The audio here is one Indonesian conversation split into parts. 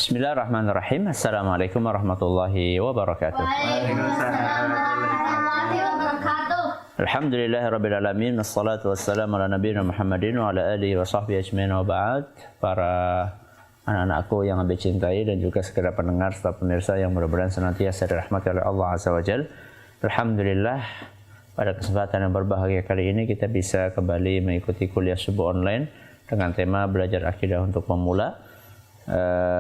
Bismillahirrahmanirrahim. Assalamualaikum warahmatullahi wabarakatuh. Alhamdulillahirabbil alamin. Wassalatu wassalamu ala nabiyina Muhammadin wa ala alihi wa sahbihi ajmain wa ba'd. Para anak-anakku yang Abi cintai dan juga sekedar pendengar serta pemirsa yang mudah-mudahan senantiasa dirahmati oleh Allah Azza wa Jalla. Alhamdulillah, pada kesempatan yang berbahagia kali ini kita bisa kembali mengikuti kuliah subuh online dengan tema belajar akidah untuk pemula.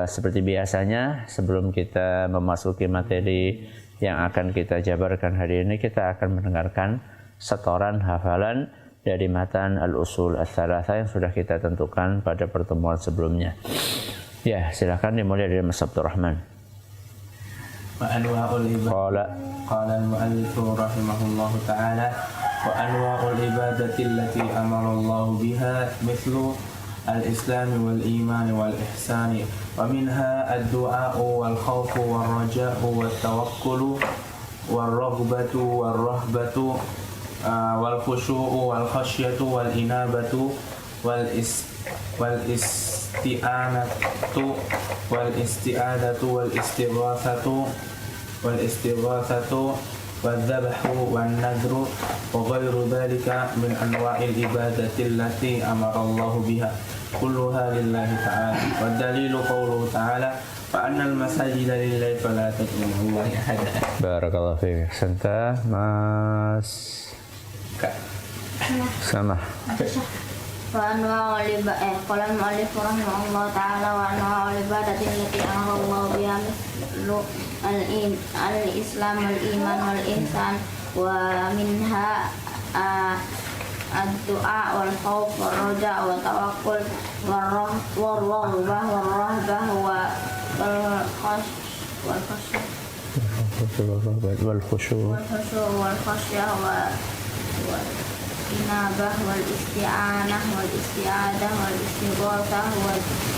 Seperti biasanya, sebelum kita memasuki materi yang akan kita jabarkan hari ini, kita akan mendengarkan setoran hafalan dari matan Al-Usul Ats-Tsalatsah yang sudah kita tentukan pada pertemuan sebelumnya. Ya, silakan dimulai dari Mas Abdul Rahman. Wa anwa'ul ibadah. Qala al-mu'allif rahimahullahu ta'ala wa anwa'ul ibadati allati amara Allah biha mithlu الإسلام والإيمان والإحسان ومنها الدعاء والخوف والرجاء والتوكل والرغبة والرهبة والخشوع والخشية والإنابة والاستعانة والاستعاذة والاستغاثة والذبح والنذر وغير ذلك من أنواع العبادة التي أمر الله بها كلها لله تعالى والدليل قوله تعالى فأن المساجد لله فلا تدعوا مع الله أحدا. بارك الله فيك. Santa Mas sama. وأنواع قال المؤلف رحمه الله تعالى وأنواع العبادة التي أمر الله بها مثل الإسلام والإيمان والإحسان ومنها الدعاء والخوف والرجاء والتوكل والرغبة والرهبة والخشوع والخشية والإنابة والاستعانة والاستعاذة والاستغاثة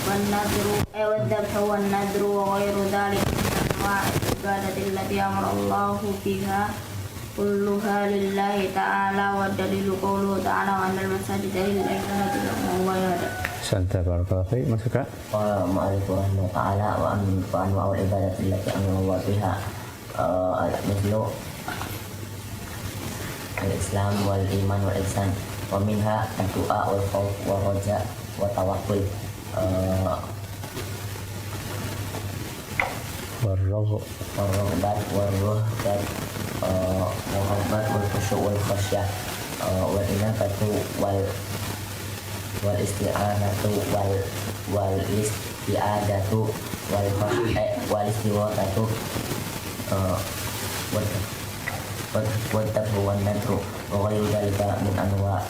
والنذر والذبح والنذر وغير ذلك من أنواع العبادة التي أمر الله بها كلها لله تعالى والدليل قوله تعالى وأن المساجد لله فلا تدعوا مع الله أحدا. Santa barakallahu fiik. Mas Kak. Qala al-mu'allif rahimahullahu ta'ala wa anwa'ul ibadati allati amara Allah biha mithlu al-Islam wal iman wal ihsan wa minha ad-du'a wal khauf wal raja wa tawakkul warrahbat warrahbat wal khusyu' wal khasyah wal inabatu wal isti'anatu wal isti'adatu wal istighasatu والذبح والنذر وغير ذلك من أنواع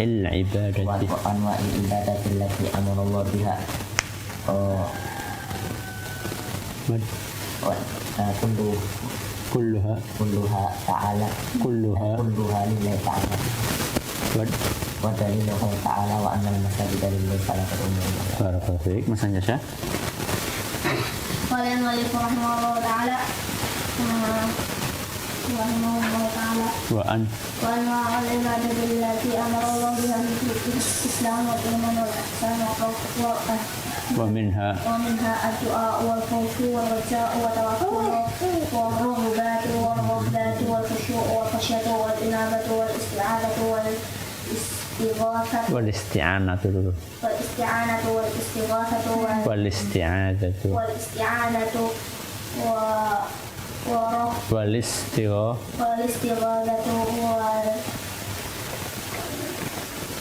العبادة التي أمر الله بها كلها تعالى كلها لله تعالى ودليل قوله تعالى وأن المساجد لله فلا تدعوا مع الله. Barakallahu fiik. Mas Anjasya. قال المؤلف رحمه الله تعالى وأنواع العبادة التي أمر الله بها مثل الإسلام والإيمان والإحسان ومنها الدعاء والخوف والرجاء والتوكل والرغبة والرهبة والخشوع والخشية والإنابة والاستعاذة والاستعانة والاستغاثة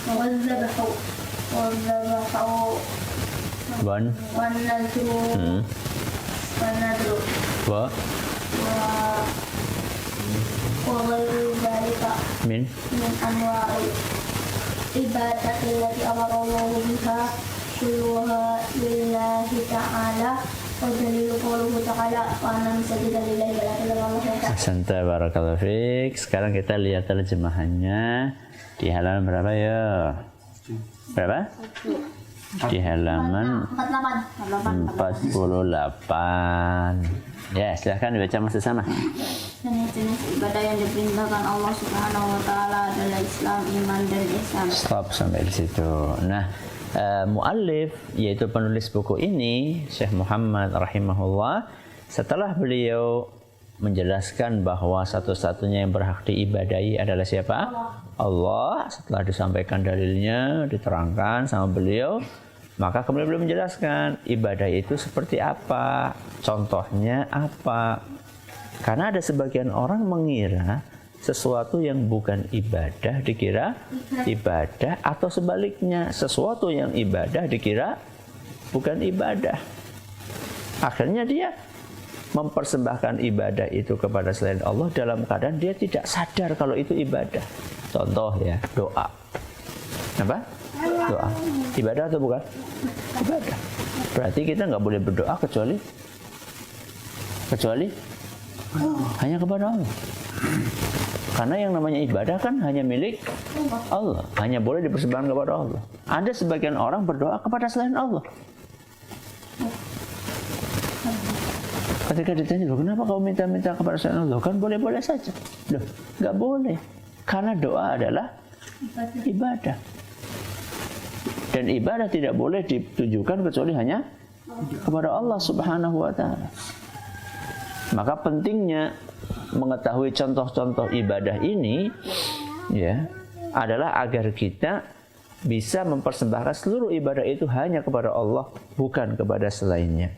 والذبح والنذر وغير ذلك من أنواع العبادة التي أمر الله بها كلها لله تعالى والدليل قوله تعالى وأن المساجد لله فلا تدعوا مع الله. Santa barakallahu fiik. Sekarang kita lihat terjemahannya di halaman berapa ya? Berapa? Di halaman 48. Ya, silahkan dibaca maksud sama. Jenis-jenis ibadah yang diperintahkan Allah Subhanahu wa taala adalah Islam, iman dan ihsan. Stop sampai di situ. Nah, muallif, yaitu penulis buku ini, Syekh Muhammad rahimahullah, setelah beliau menjelaskan bahwa satu-satunya yang berhak diibadahi adalah siapa? Allah. Setelah disampaikan dalilnya, diterangkan sama beliau, maka kemudian beliau menjelaskan ibadah itu seperti apa, contohnya apa. Karena ada sebagian orang mengira sesuatu yang bukan ibadah dikira ibadah, atau sebaliknya sesuatu yang ibadah dikira bukan ibadah. Akhirnya dia mempersembahkan ibadah itu kepada selain Allah dalam keadaan dia tidak sadar kalau itu ibadah. Contoh ya, doa. Apa? Doa. Ibadah atau bukan? Ibadah. Berarti kita nggak boleh berdoa kecuali hanya kepada Allah. Karena yang namanya ibadah kan hanya milik Allah, hanya boleh dipersembahkan kepada Allah. Ada sebagian orang berdoa kepada selain Allah. Ketika ditanya, loh kenapa kau minta-minta kepada selain Allah? Kan boleh-boleh saja. Loh, nggak boleh. Karena doa adalah ibadah. Dan ibadah tidak boleh ditujukan kecuali hanya kepada Allah Subhanahu wa ta'ala. Maka pentingnya mengetahui contoh-contoh ibadah ini ya adalah agar kita bisa mempersembahkan seluruh ibadah itu hanya kepada Allah, bukan kepada selainnya.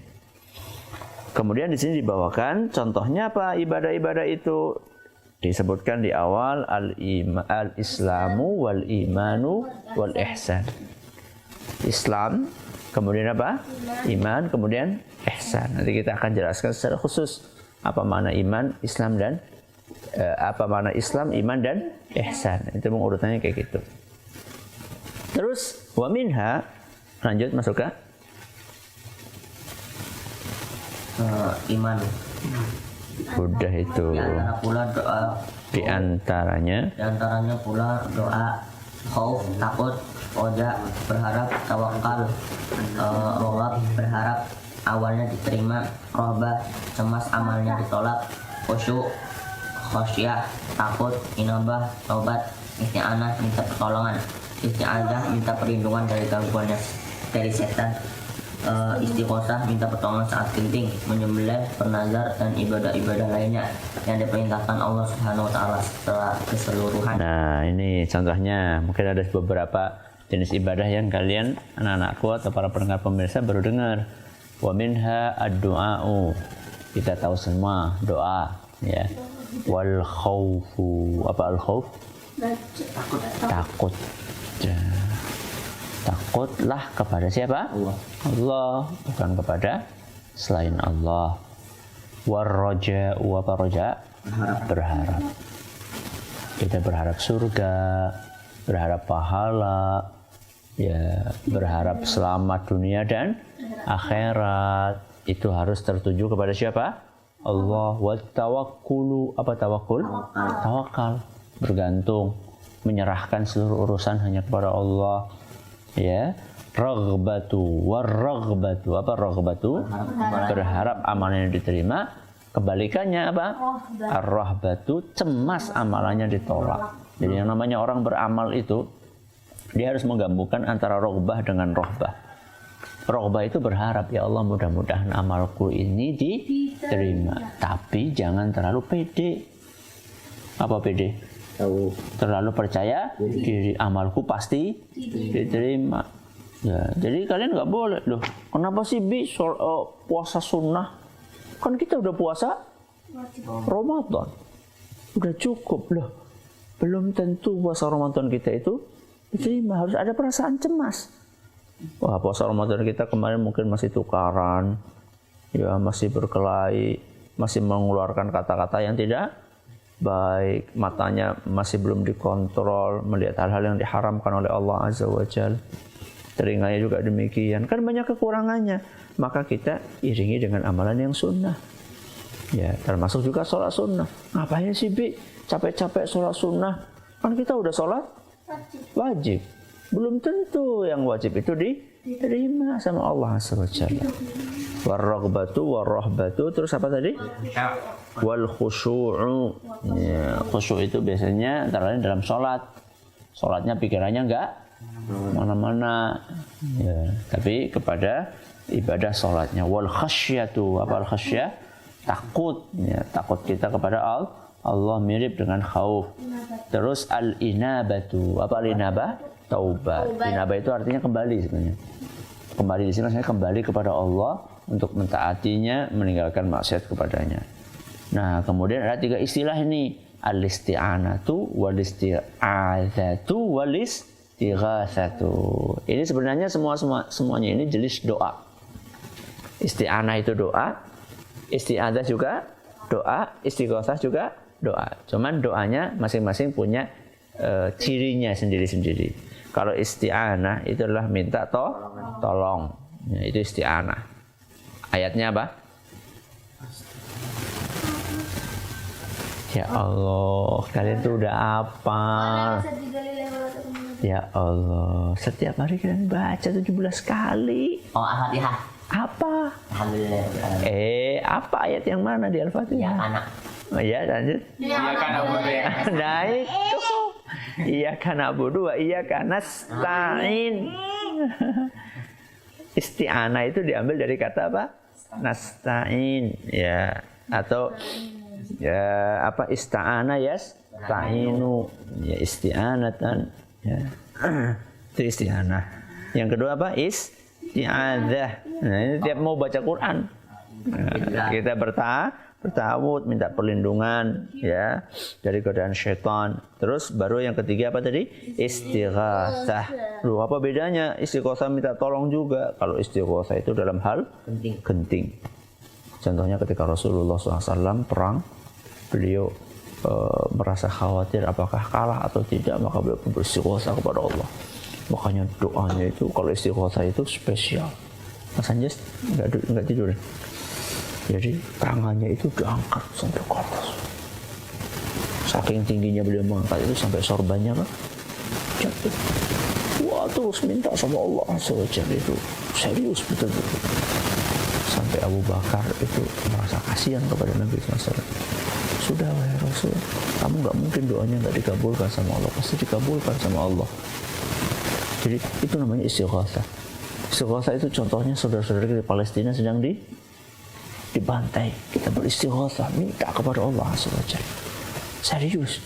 Kemudian di sini dibawakan contohnya apa ibadah-ibadah itu, disebutkan di awal al-islamu wal imanu wal ihsan. Islam, kemudian apa? Iman, kemudian ihsan. Nanti kita akan jelaskan secara khusus apa makna iman, Islam dan apa makna Islam, iman dan ihsan. Itu mengurutannya kayak gitu. Terus wa minha, lanjut masuk ke iman. Udah itu. Di antara pula doa. Di antaranya Pula doa, khauf, takut, roja, berharap, tawakal, rohab, berharap awalnya diterima, rohbah, cemas amalnya ditolak, khusyuk, khosyah, takut, inabah, tobat, isti'anah, minta pertolongan, isti'adzah, minta perlindungan dari gangguannya dari setan, istighosah, minta pertolongan saat genting, menyembelih, bernazar, dan ibadah-ibadah lainnya yang diperintahkan Allah Subhanahu wa ta'ala setelah keseluruhan. Nah, ini contohnya. Mungkin ada beberapa jenis ibadah yang kalian anak-anakku atau para pendengar pemirsa baru dengar. Wa minha ad-du'a'u. Kita tahu semua doa ya. Wal khaufu. Apa al-khauf? Takut. Takutlah kepada siapa? Allah, bukan kepada selain Allah. War-raja'u. Apa raja? Berharap. Kita berharap surga, berharap pahala, ya, berharap selamat dunia dan akhirat. Itu harus tertuju kepada siapa? Allah. Wa tawakkulu. Apa tawakkul? Tawakal, bergantung, menyerahkan seluruh urusan hanya kepada Allah. Ya, raghbatu, war-raghbatu. Apa raghbatu? Berharap amalnya diterima. Kebalikannya apa? Ar-rahbatu, cemas amalannya ditolak. Jadi yang namanya orang beramal itu dia harus menggabungkan antara roghbah dengan rohbah. Roghbah itu berharap, ya Allah mudah-mudahan amalku ini diterima. Tapi jangan terlalu pede. Apa pede? Terlalu percaya diri, amalku pasti diterima. Ya, jadi kalian nggak boleh loh. Kenapa sih puasa sunnah? Kan kita udah puasa Ramadan, udah cukup loh. Belum tentu puasa Ramadan kita itu diterima, harus ada perasaan cemas. Wah, puasa Ramadan kita kemarin mungkin masih tukaran, ya masih berkelahi, masih mengeluarkan kata-kata yang tidak baik, matanya masih belum dikontrol, melihat hal-hal yang diharamkan oleh Allah Azza wa Jalla. Telinganya juga demikian, kan banyak kekurangannya. Maka kita iringi dengan amalan yang sunnah. Ya, termasuk juga sholat sunnah. Ngapain sih Bi? Capek-capek sholat sunnah. Kan kita udah sholat wajib. Belum tentu yang wajib itu diterima sama Allah Azza wa Jalla. War-raghbatu war-rahbatu. Terus apa tadi? Wal khusyu'u. Ya, khusyuk itu biasanya antara lain dalam sholat. Sholatnya pikirannya enggak mana-mana. Ya, tapi kepada ibadah sholatnya. Wal khasyatu, apa al khasyah? Takut. Ya, takut kita kepada Allah mirip dengan khauf. Terus al inabatu, apa al inabah? Taubat. Inabah itu artinya kembali sebenarnya. Kembali di sini maksudnya kembali kepada Allah untuk mentaatinya, meninggalkan maksiat kepadanya. Nah, kemudian ada 3 istilah ini, al-isti'anatu, wal-isti'adzatu, wal-istighatsatu. Ini sebenarnya semuanya ini jenis doa. Isti'anah itu doa, isti'adzah juga doa, istighatsah juga doa. Cuman doanya masing-masing punya cirinya sendiri-sendiri. Kalau isti'anah itu adalah minta tolong. Ya, itu isti'anah. Ayatnya apa? Ya Allah, kalian tuh udah apa? Ya Allah, setiap hari kalian baca 17 kali. Oh, Al-Fatihah. Apa? Alhamdulillah. Apa ayat yang mana di Al-Fatihah? Ya, anak. Oh, ya, lanjut. Iya kan Abu ya. Nah itu. Iyyaka na'budu wa iyyaka nasta'in. Isti'anah itu diambil dari kata apa? Nasta'in, ya, atau ya apa ista'ana yasta'inu, ya isti'anatan, ya. Itu isti'anah. Yang kedua apa? Isti'adzah. Nah, ini tiap mau baca Quran, nah, kita bertawud, minta perlindungan ya dari godaan syaitan. Terus baru yang ketiga apa tadi? Istighatsah. Loh, apa bedanya? Istighatsah minta tolong juga. Kalau istighatsah itu dalam hal genting. Contohnya ketika Rasulullah SAW perang, beliau merasa khawatir apakah kalah atau tidak, maka beliau beristighatsah kepada Allah. Makanya doanya itu kalau istighatsah itu spesial. Mas Anjas nggak tidur. Jadi tangannya itu diangkat sampai ke atas. Saking tingginya beliau mengangkat itu sampai sorbannya kan jatuh. Wah, terus minta sama Allah SWT itu serius betul-betul. Sampai Abu Bakar itu merasa kasihan kepada Nabi SAW. Sudah wahai Rasul, kamu nggak mungkin doanya nggak dikabulkan sama Allah, pasti dikabulkan sama Allah. Jadi itu namanya istighatsah. Istighatsah itu contohnya saudara-saudara di Palestina sedang dibantai, kita beristighatsah, minta kepada Allah SWT. Serius.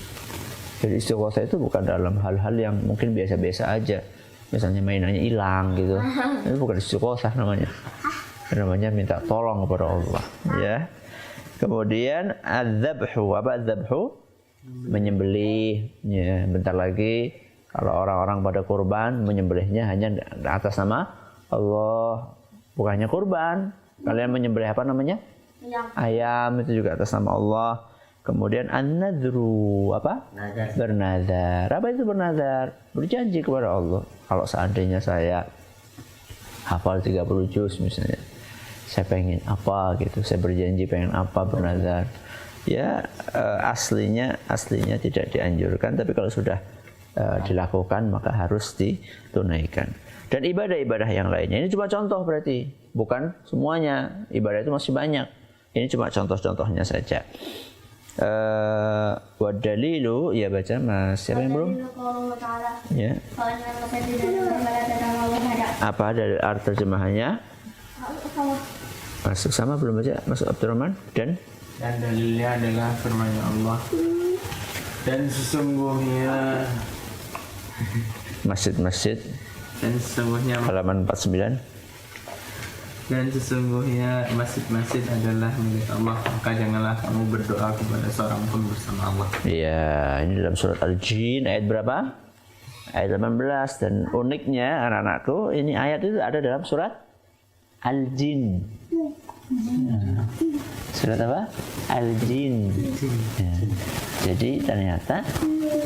Jadi istighatsah itu bukan dalam hal-hal yang mungkin biasa-biasa aja. Misalnya mainannya hilang gitu. Itu bukan istighatsah namanya. Namanya minta tolong kepada Allah, ya. Kemudian adzabhu, apa adzabhu? Menyembelih. Ya, bentar lagi kalau orang-orang pada kurban, menyembelihnya hanya atas nama Allah, bukannya kurban. Kalian menyembelih apa namanya? Ayam itu juga atas nama Allah. Kemudian an-nadru, apa? Nazar. Bernazar. Apa itu bernazar? Berjanji kepada Allah. Kalau seandainya saya hafal 30 juz misalnya, saya pengen apa gitu, saya berjanji pengen apa, bernazar. Ya, aslinya tidak dianjurkan, tapi kalau sudah dilakukan maka harus ditunaikan. Dan ibadah-ibadah yang lainnya ini cuma contoh, berarti bukan semuanya. Ibadah itu masih banyak. Ini cuma contoh-contohnya saja. Wadalilu, ya baca Mas. Siapa yang belum? Ya. Apa dari arti terjemahannya? Masuk sama belum baca? Masuk Abdurrahman dan dalilnya adalah firman Allah. Dan sesungguhnya masjid-masjid halaman 49. Dan sesungguhnya masjid-masjid adalah milik Allah, maka janganlah kamu berdoa kepada seorang pun bersama Allah. Iya, ini dalam surat Al-Jin ayat berapa? Ayat 18. Dan uniknya anak-anakku, ini ayat itu ada dalam surat Al-Jin. Surat apa? Al-Jin. Ya. Jadi ternyata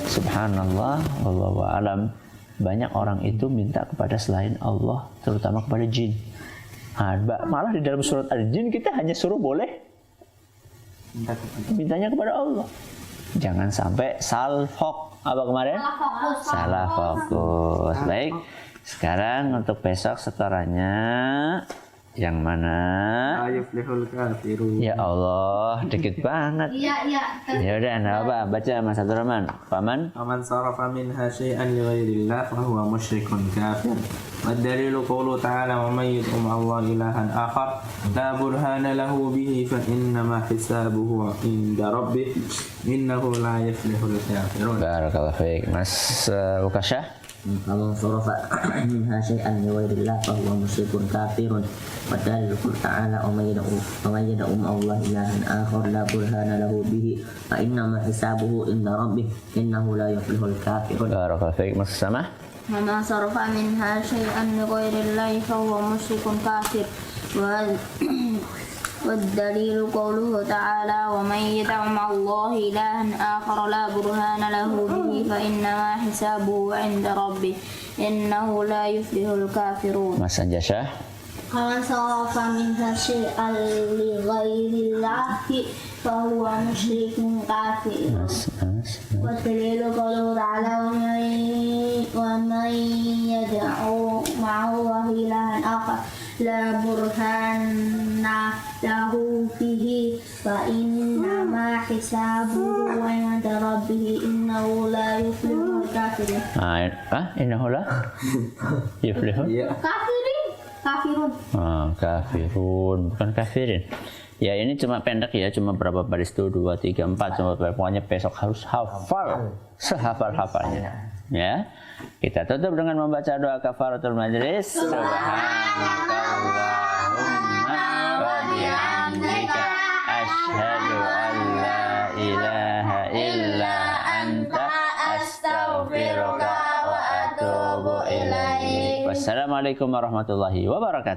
subhanallah wallahu a'lam, banyak orang itu minta kepada selain Allah, terutama kepada jin. Malah di dalam surat Al-Jin kita hanya suruh boleh mintanya kepada Allah. Jangan sampai apa kemarin? Salah fokus. Baik. Sekarang untuk besok setorannya Yang mana? La yuflihul kafirun. Ya Allah, dikit banget. Iya. Ya udah, nah apa? Baca Mas Abdul Rahman. Paman? Faman sarafa minha syai'an li ghairillah fa huwa musyrikun kafir. Wad dalilu qawlu ta'ala wa may yud'u Allah ilahan akhar la burhana lahu bihi fa innama hisabuhu 'inda rabbih innahu la yuflihul kafirun. Barakallahu fiik. Mas Ukasha? Faman sarafa minha syai'an li ghairillah fa huwa musyrikun kafirun. Wa dalil ta'ala wa may yad'u Allah ilahan akhar la burhana lahu bihi fa innama hisabuhu inda rabbih innahu la yuflihul kafirun. Barakallahu fiik. Mas Samah? وما صرف منها شيئا لغير الله فهو مشرك كافر والدليل قوله تعالى ومن يدع مع الله إلها آخر لا برهان له به فإنما حسابه عند ربه إنه لا يفلح الكافرون. Mas Anjasya? ومن صرف منها شيئا لغير الله فهو مشرك كافر. والدليل قوله تعالى ومن يدعو مع الله إلها آخر لا برهان له به فإنما حسابه عند ربه إنه لا يفلح الكافرون. إنه لا يفلح Kafirun. Kafirun, bukan kafirin. Ya ini cuma pendek ya, cuma berapa baris tuh, 2, 3, 4, cuma pokoknya besok harus hafal, sehafal-hafalnya. Ya, kita tutup dengan membaca doa kafaratul majlis. Subhanakallahumma wa bihamdika asyhadu an la ilaha illa anta astaghfiruka wa atubu ilaik. Wassalamualaikum warahmatullahi wabarakatuh.